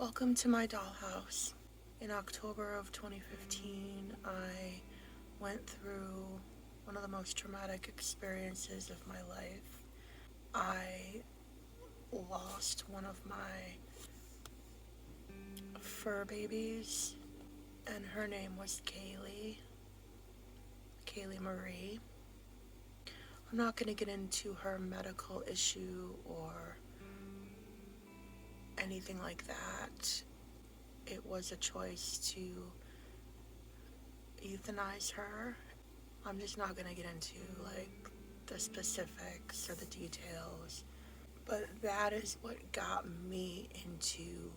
Welcome to my dollhouse. In October of 2015, I went through one of the most traumatic experiences of my life. I lost one of my fur babies, and her name was Caylee Marie. I'm not going to get into her medical issue or anything like that. It was a choice to euthanize her. I'm just not going to get into the specifics or the details, but that is what got me into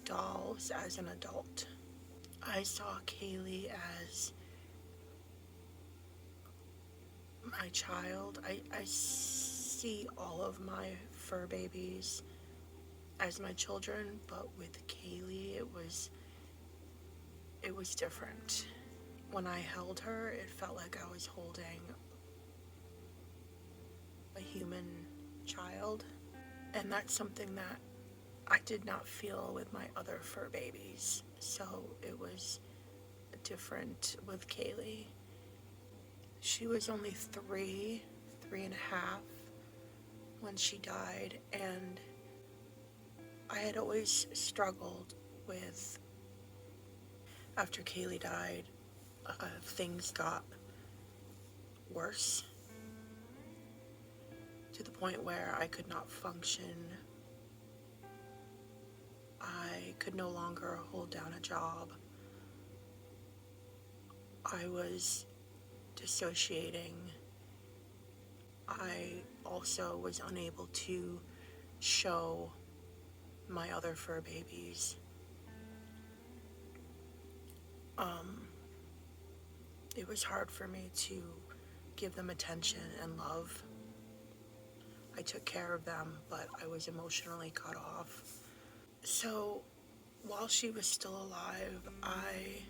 dolls as an adult. I saw Caylee as my child. I see all of my fur babies as my children, but with Caylee it was different. When I held her, it felt like I was holding a human child, and that's something that I did not feel with my other fur babies. So it was different with Caylee. She was only three and a half when she died, and I had always struggled with, after Caylee died, things got worse to the point where I could not function. I could no longer hold down a job. I was dissociating. I also was unable to show my other fur babies. It was hard for me to give them attention and love. I took care of them, but I was emotionally cut off. So while she was still alive, I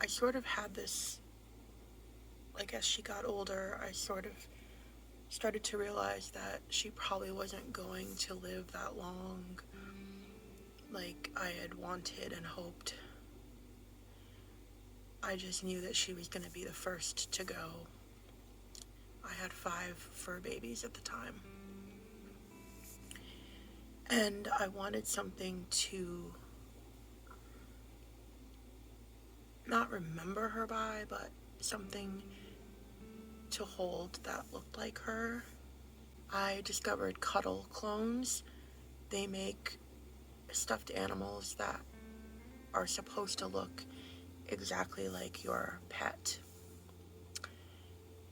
sort of had this, like, as she got older, I sort of started to realize that she probably wasn't going to live that long like I had wanted and hoped. I just knew that she was going to be the first to go. I had 5 fur babies at the time, and I wanted something to not remember her by, but something to hold that looked like her. I discovered Cuddle clones. They make stuffed animals that are supposed to look exactly like your pet.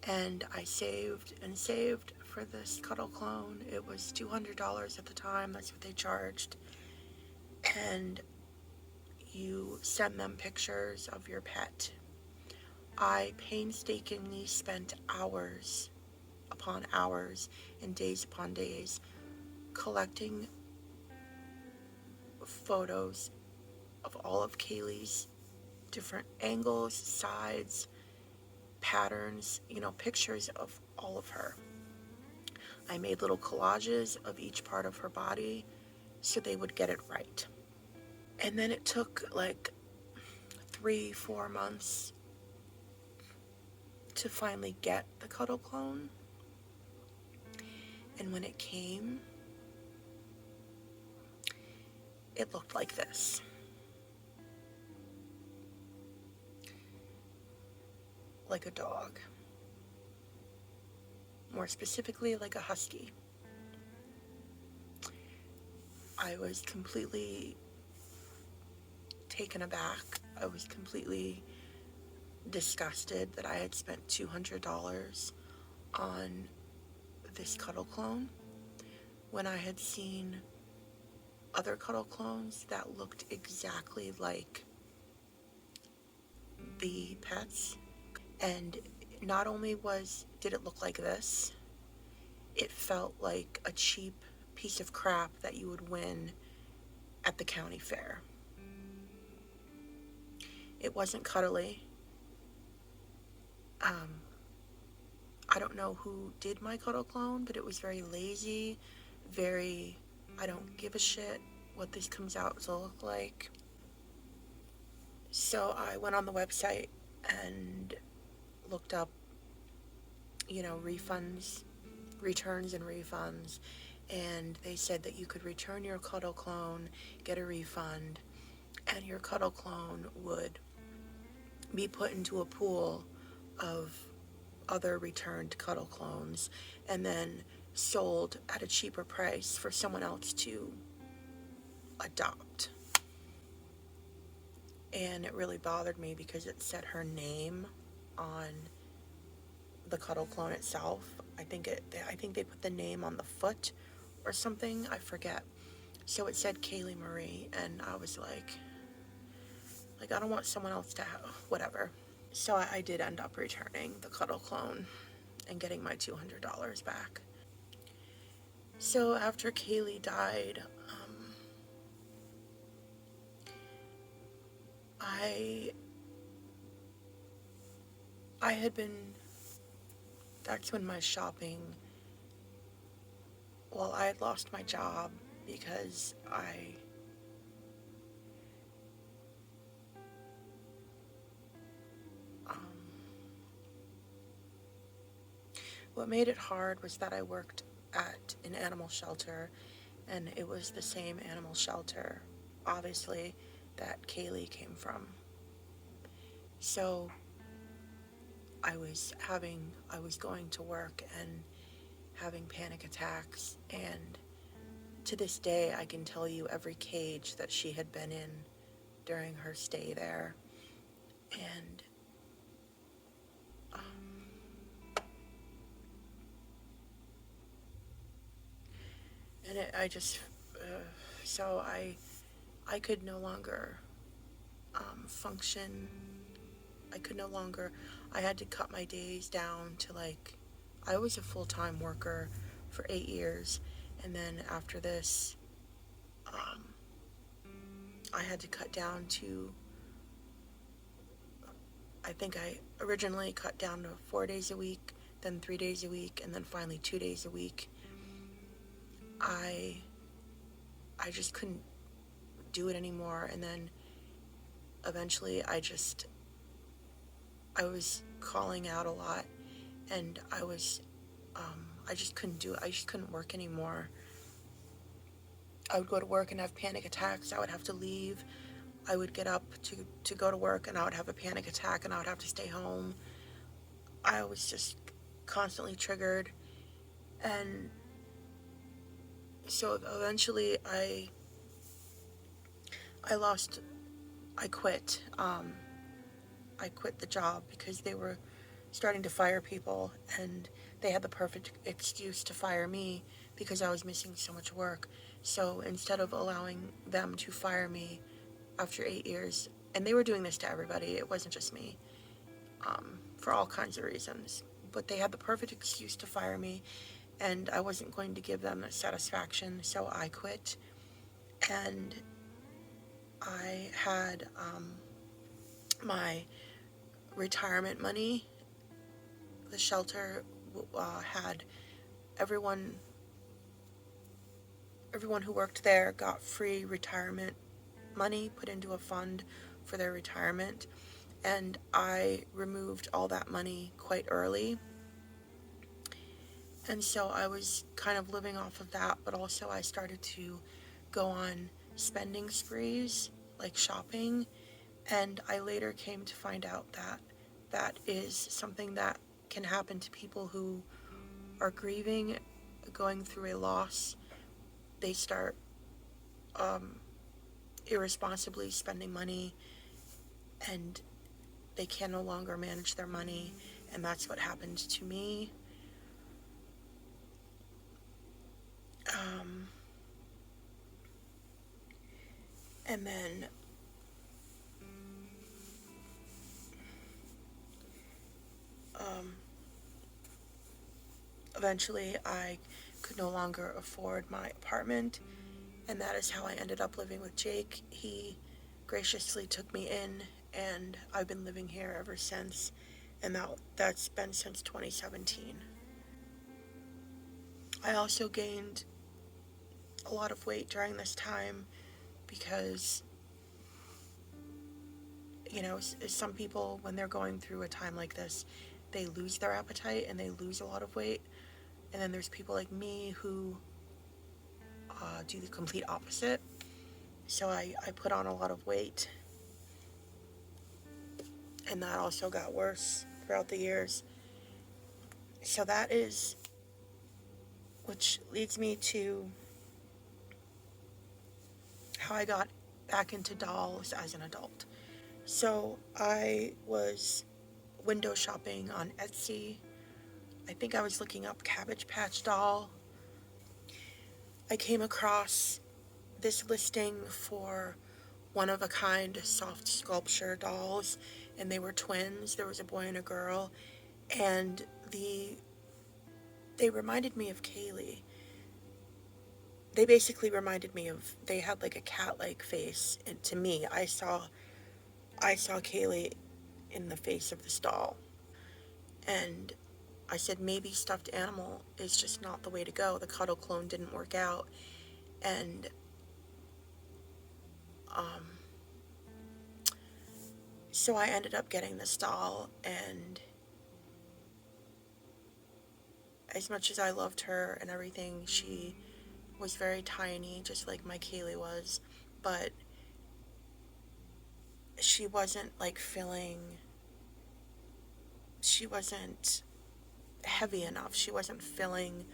And I saved and saved for this Cuddle clone. It was $200 at the time, that's what they charged. And you send them pictures of your pet. I painstakingly spent hours upon hours and days upon days collecting photos of all of Caylee's different angles, sides, patterns, pictures of all of her. I made little collages of each part of her body so they would get it right. And then it took like 3-4 months to finally get the Cuddle clone. And when it came, it looked like this. Like a dog. More specifically, like a husky. I was completely taken aback. I was completely disgusted that I had spent $200 on this Cuddle clone when I had seen other Cuddle clones that looked exactly like the pets. And not only did it look like this, it felt like a cheap piece of crap that you would win at the county fair. It wasn't cuddly. I don't know who did my cuddle clone, but it was very lazy, very, I don't give a shit what this comes out to look like. So I went on the website and looked up, refunds, returns and refunds, and they said that you could return your cuddle clone, get a refund, and your cuddle clone would be put into a pool of other returned cuddle clones and then sold at a cheaper price for someone else to adopt. And it really bothered me because it said her name on the cuddle clone itself. I think they put the name on the foot or something, I forget. So it said Caylee Marie, and I was like I don't want someone else to have whatever. So I did end up returning the cuddle clone and getting my $200 back. So after Caylee died, I had been, that's when my shopping, I had lost my job because what made it hard was that I worked at an animal shelter, and it was the same animal shelter, obviously, that Caylee came from. So I was going to work and having panic attacks, and to this day I can tell you every cage that she had been in during her stay there. And so I could no longer function. I had to cut my days down to I was a full-time worker for 8 years, and then after this, I had to cut down to, I think I originally cut down to 4 days a week, then 3 days a week, and then finally 2 days a week. I just couldn't do it anymore, and then eventually I was calling out a lot, and I just couldn't do it. I just couldn't work anymore. I would go to work and have panic attacks. I would have to leave. I would get up to go to work, and I would have a panic attack, and I would have to stay home. I was just constantly triggered, and so eventually I quit. I quit the job because they were starting to fire people, and they had the perfect excuse to fire me because I was missing so much work. So instead of allowing them to fire me after 8 years, and they were doing this to everybody, it wasn't just me, for all kinds of reasons, but they had the perfect excuse to fire me, and I wasn't going to give them the satisfaction, so I quit. And I had my retirement money. The shelter had everyone who worked there got free retirement money put into a fund for their retirement, and I removed all that money quite early. And so I was kind of living off of that, but also I started to go on spending sprees, like shopping, and I later came to find out that that is something that can happen to people who are grieving, going through a loss. They start irresponsibly spending money, and they can no longer manage their money, and that's what happened to me. And then eventually I could no longer afford my apartment, and that is how I ended up living with Jake. He graciously took me in, and I've been living here ever since. and that's been since 2017. I also gained a lot of weight during this time because, you know, some people, when they're going through a time like this, they lose their appetite and they lose a lot of weight. And then there's people like me who do the complete opposite. So I put on a lot of weight, and that also got worse throughout the years. So that is, which leads me to how I got back into dolls as an adult. So I was window shopping on Etsy. I think I was looking up Cabbage Patch doll. I came across this listing for one-of-a-kind soft sculpture dolls, and they were twins. There was a boy and a girl, and they reminded me of Caylee. They basically reminded me of, they had like a cat-like face, and to me, I saw Caylee in the face of this doll. And I said, maybe stuffed animal is just not the way to go. The cuddle clone didn't work out. And so I ended up getting this doll, and as much as I loved her and everything, she was very tiny, just like my Caylee was, but she wasn't heavy enough. She wasn't filling,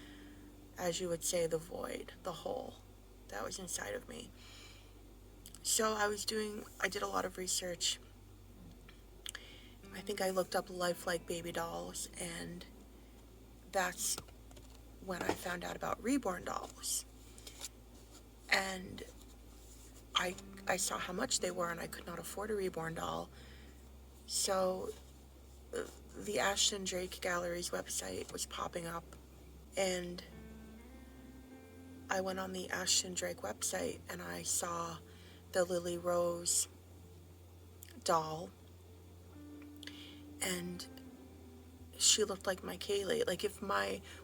as you would say, the void, the hole that was inside of me. So I did a lot of research. I think I looked up lifelike baby dolls, and that's when I found out about Reborn dolls. And I saw how much they were, and I could not afford a Reborn doll. So the Ashton Drake Gallery's website was popping up, and I went on the Ashton Drake website and I saw the Lily Rose doll, and she looked like my Caylee. Like,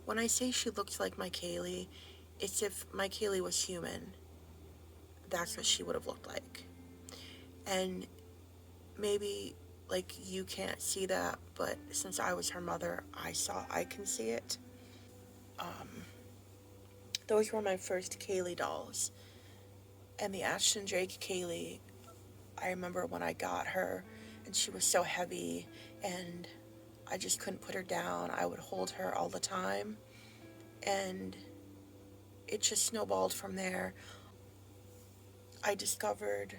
when I say she looked like my Caylee, it's if my Caylee was human. That's what she would have looked like. And maybe, like, you can't see that, but since I was her mother, I can see it. Those were my first Caylee dolls. And the Ashton Drake Caylee, I remember when I got her, and she was so heavy, and I just couldn't put her down. I would hold her all the time, and it just snowballed from there. I discovered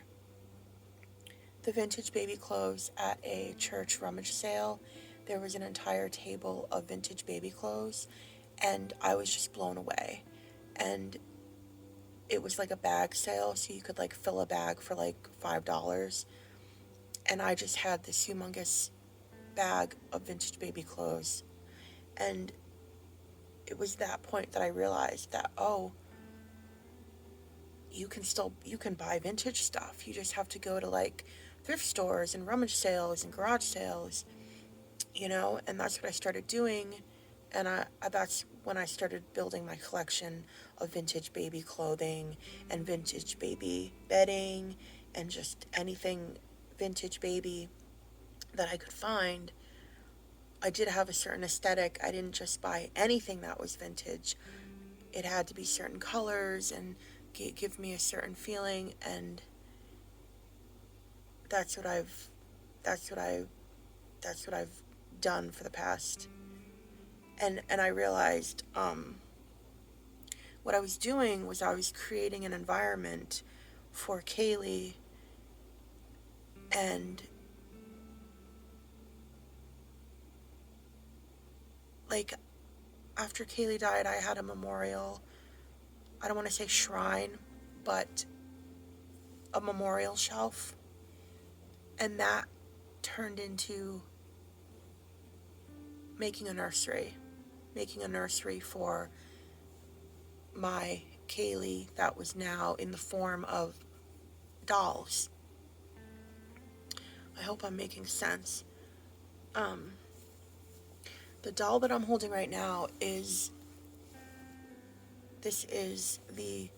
the vintage baby clothes at a church rummage sale. There was an entire table of vintage baby clothes, and I was just blown away. And it was like a bag sale, so you could like fill a bag for like $5. And I just had this humongous bag of vintage baby clothes. And it was that point that I realized that, oh, you can buy vintage stuff. You just have to go to like thrift stores and rummage sales and garage sales, and that's what I started doing. And that's when I started building my collection of vintage baby clothing and vintage baby bedding and just anything vintage baby that I could find. I did have a certain aesthetic. I didn't just buy anything that was vintage. It had to be certain colors and give me a certain feeling, and that's what I've done for the past. And I realized what I was doing was I was creating an environment for Caylee, and like after Caylee died, I had a memorial. I don't want to say shrine, but a memorial shelf, and that turned into making a nursery for my Caylee that was now in the form of dolls. I hope I'm making sense. The doll that I'm holding right now is the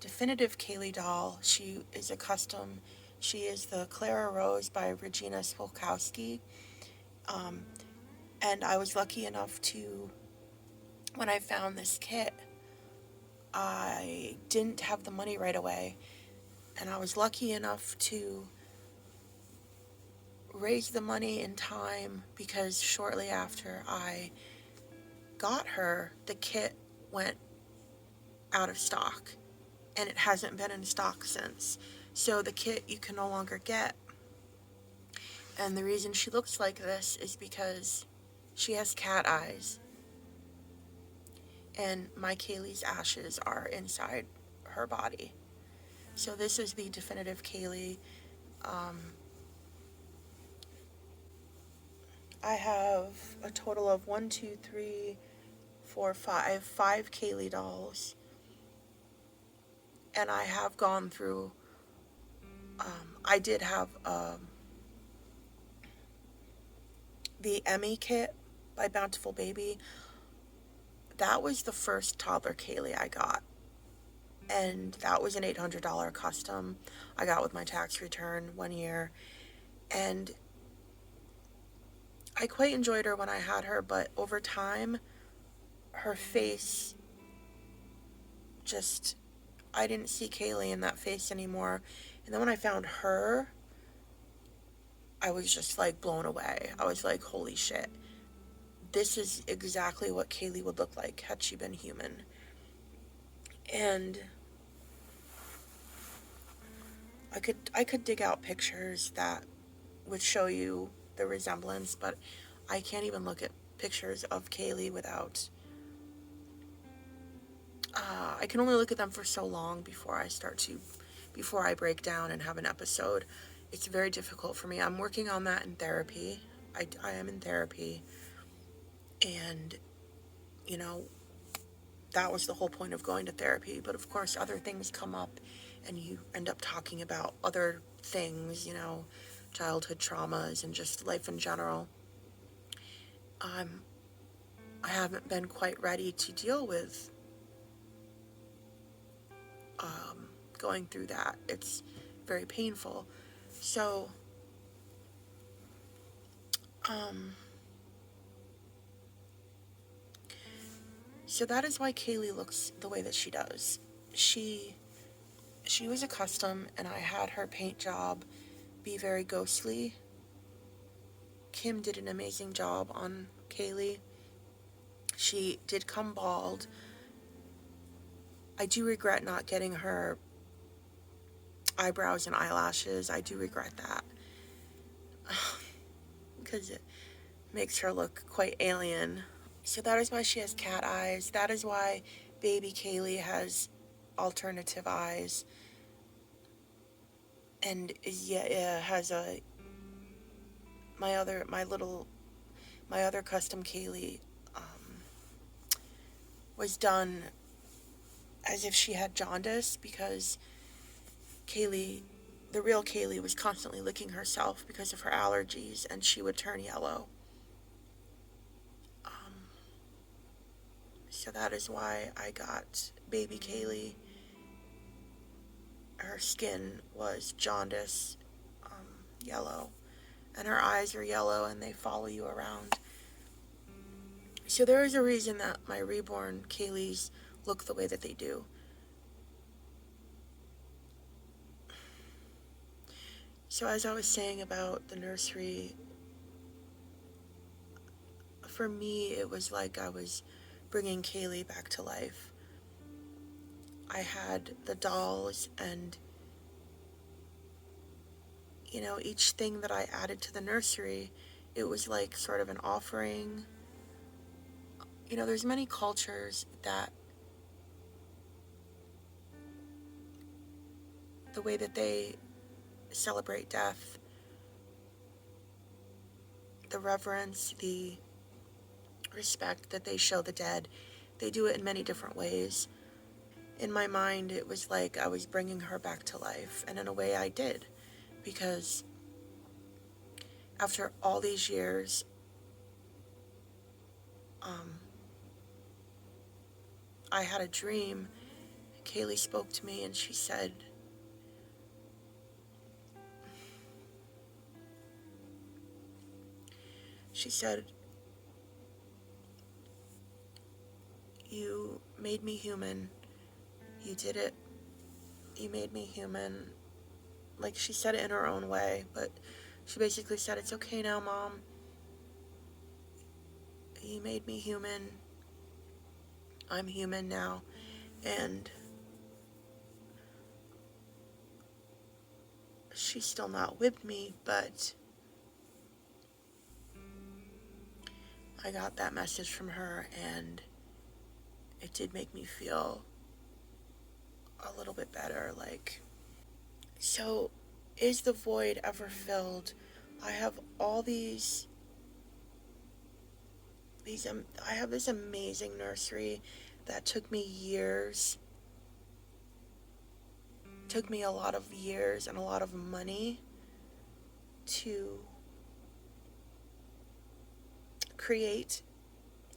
definitive Caylee doll. She is a custom. She is the Clara Rose by Regina Swialkowski. And I was lucky enough to, when I found this kit, I didn't have the money right away. And I was lucky enough to raise the money in time because shortly after I got her, the kit went out of stock. And it hasn't been in stock since. So the kit you can no longer get. And the reason she looks like this is because she has cat eyes. And my Caylee's ashes are inside her body. So this is the definitive Caylee. I have a total of 1, 2, 3, 4, 5. I have 5 Caylee dolls. And I have gone through, I did have the Emmy kit by Bountiful Baby. That was the first Toddler Caylee I got. And that was an $800 custom I got with my tax return one year. And I quite enjoyed her when I had her, but over time, her face just, I didn't see Caylee in that face anymore. And then when I found her, I was just like blown away. I was like, holy shit. This is exactly what Caylee would look like had she been human. And I could dig out pictures that would show you the resemblance, but I can't even look at pictures of Caylee without, I can only look at them for so long before I break down and have an episode. It's very difficult for me. I'm working on that in therapy. I am in therapy, and, you know, that was the whole point of going to therapy, but of course other things come up, and you end up talking about other things, you know, childhood traumas and just life in general. I haven't been quite ready to deal with going through that. It's very painful. So, so that is why Caylee looks the way that she does. She was a custom, and I had her paint job be very ghostly. Kim did an amazing job on Caylee. She did come bald. I do regret not getting her eyebrows and eyelashes. I do regret that. Because it makes her look quite alien. So that is why she has cat eyes. That is why baby Caylee has alternative eyes. And has my other custom Caylee was done as if she had jaundice, because Caylee, the real Caylee, was constantly licking herself because of her allergies, and she would turn yellow. So that is why I got baby Caylee. Her skin was jaundice, yellow, and her eyes are yellow, and they follow you around. So there is a reason that my reborn Caylees look the way that they do. So as I was saying about the nursery, for me it was like I was bringing Caylee back to life. I had the dolls, and, you know, each thing that I added to the nursery, it was like sort of an offering. You know, there's many cultures that the way that they celebrate death, the reverence, the respect that they show the dead, they do it in many different ways. In my mind, it was like I was bringing her back to life, and in a way I did, because after all these years, I had a dream. Caylee spoke to me and she said, you made me human. You did it. You made me human. Like, she said it in her own way, but she basically said, it's okay now, Mom. You made me human. I'm human now. And she's still not with me, but I got that message from her, and it did make me feel a little bit better. Like, so is the void ever filled? I have all I have this amazing nursery that took me years. Took me a lot of years and a lot of money to create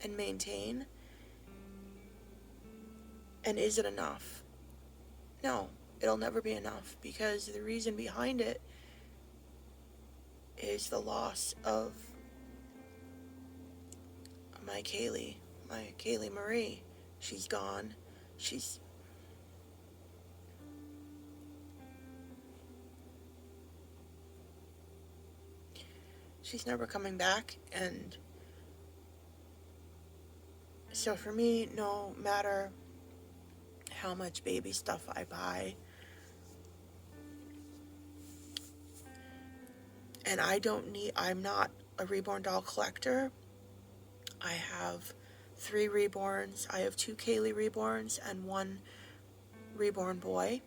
and maintain. And is it enough? No, it'll never be enough, because the reason behind it is the loss of my Caylee Marie. She's gone. She's never coming back. And so for me, no matter how much baby stuff I buy, and I'm not a Reborn doll collector. I have 3 Reborns. I have 2 Caylee Reborns and 1 Reborn boy.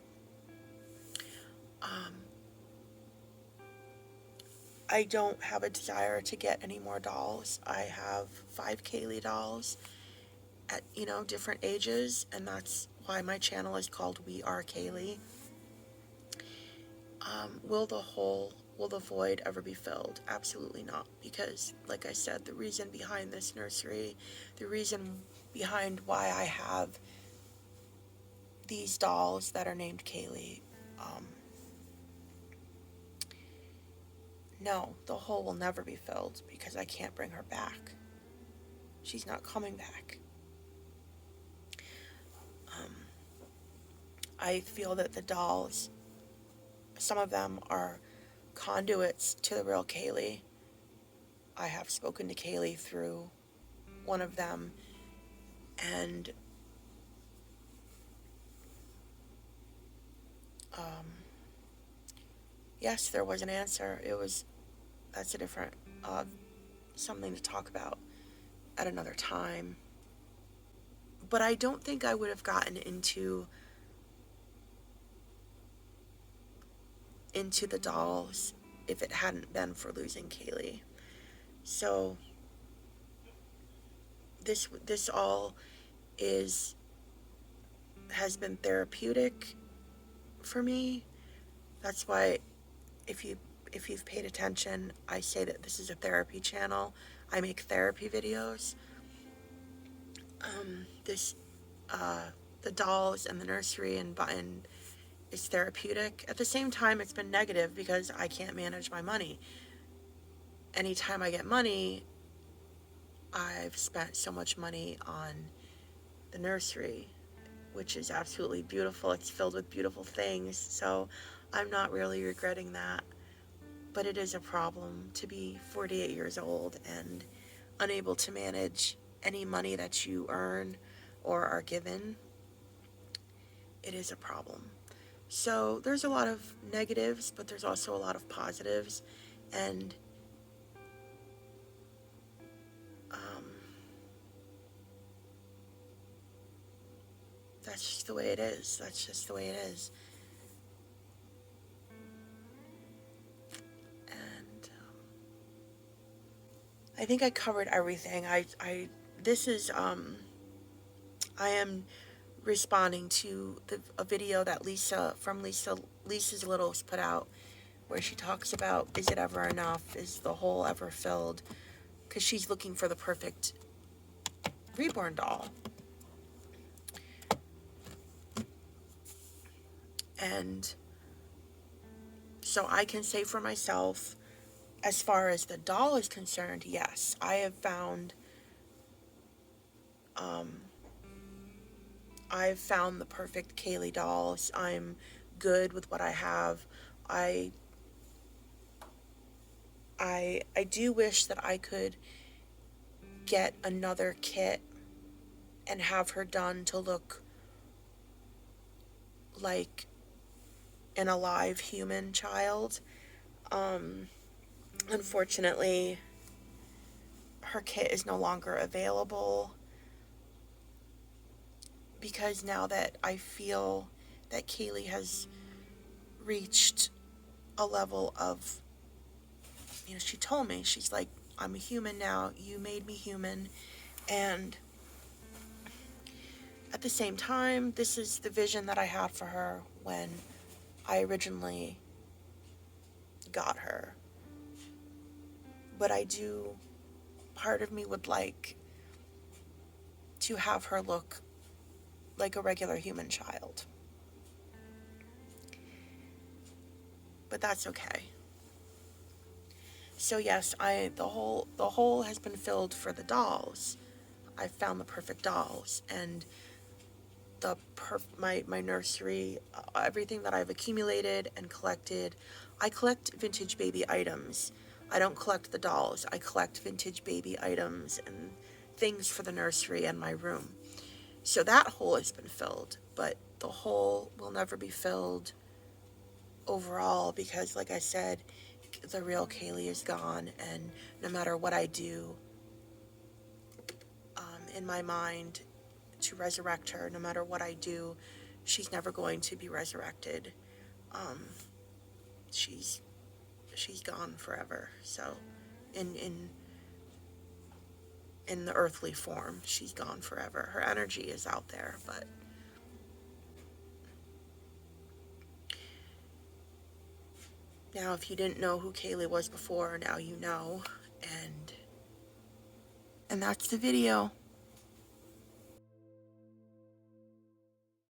I don't have a desire to get any more dolls. I have 5 Caylee dolls at, different ages, and that's why my channel is called We Are Caylee. Will the void ever be filled? Absolutely not, because, like I said, the reason behind this nursery, the reason behind why I have these dolls that are named Caylee, no, the hole will never be filled, because I can't bring her back. She's not coming back. I feel that the dolls, some of them are conduits to the real Caylee. I have spoken to Caylee through one of them, and yes, there was an answer. That's a different, something to talk about at another time. But I don't think I would have gotten into the dolls if it hadn't been for losing Caylee. So this all has been therapeutic for me. That's why if you've paid attention, I say that this is a therapy channel. I make therapy videos. The dolls and the nursery and is therapeutic. At the same time, it's been negative because I can't manage my money. Anytime I get money, I've spent so much money on the nursery, which is absolutely beautiful. It's filled with beautiful things, so I'm not really regretting that. But it is a problem to be 48 years old and unable to manage any money that you earn or are given. It is a problem. So there's a lot of negatives, but there's also a lot of positives, and that's just the way it is. That's just the way it is. And I think I covered everything. I am responding to a video that Lisa's Littles put out, where she talks about, is it ever enough? Is the hole ever filled? Because she's looking for the perfect Reborn doll. And so I can say for myself, as far as the doll is concerned, yes, I have found I've found the perfect Caylee dolls. I'm good with what I have. I do wish that I could get another kit and have her done to look like an alive human child. Unfortunately, her kit is no longer available because now that I feel that Caylee has reached a level of, she told me, she's like, I'm a human now, you made me human, and at the same time, this is the vision that I had for her when I originally got her. But part of me would like to have her look like a regular human child. But that's okay. So yes, the hole has been filled for the dolls. I found the perfect dolls, and my nursery, everything that I've accumulated and collected. I collect vintage baby items. I don't collect the dolls. I collect vintage baby items and things for the nursery and my room. So that hole has been filled, but the hole will never be filled overall because, like I said, the real Caylee is gone, and no matter what I do in my mind to resurrect her, no matter what I do, she's never going to be resurrected. She's gone forever. So in the earthly form, she's gone forever. Her energy is out there, but now if you didn't know who Caylee was before, now you know. And that's the video.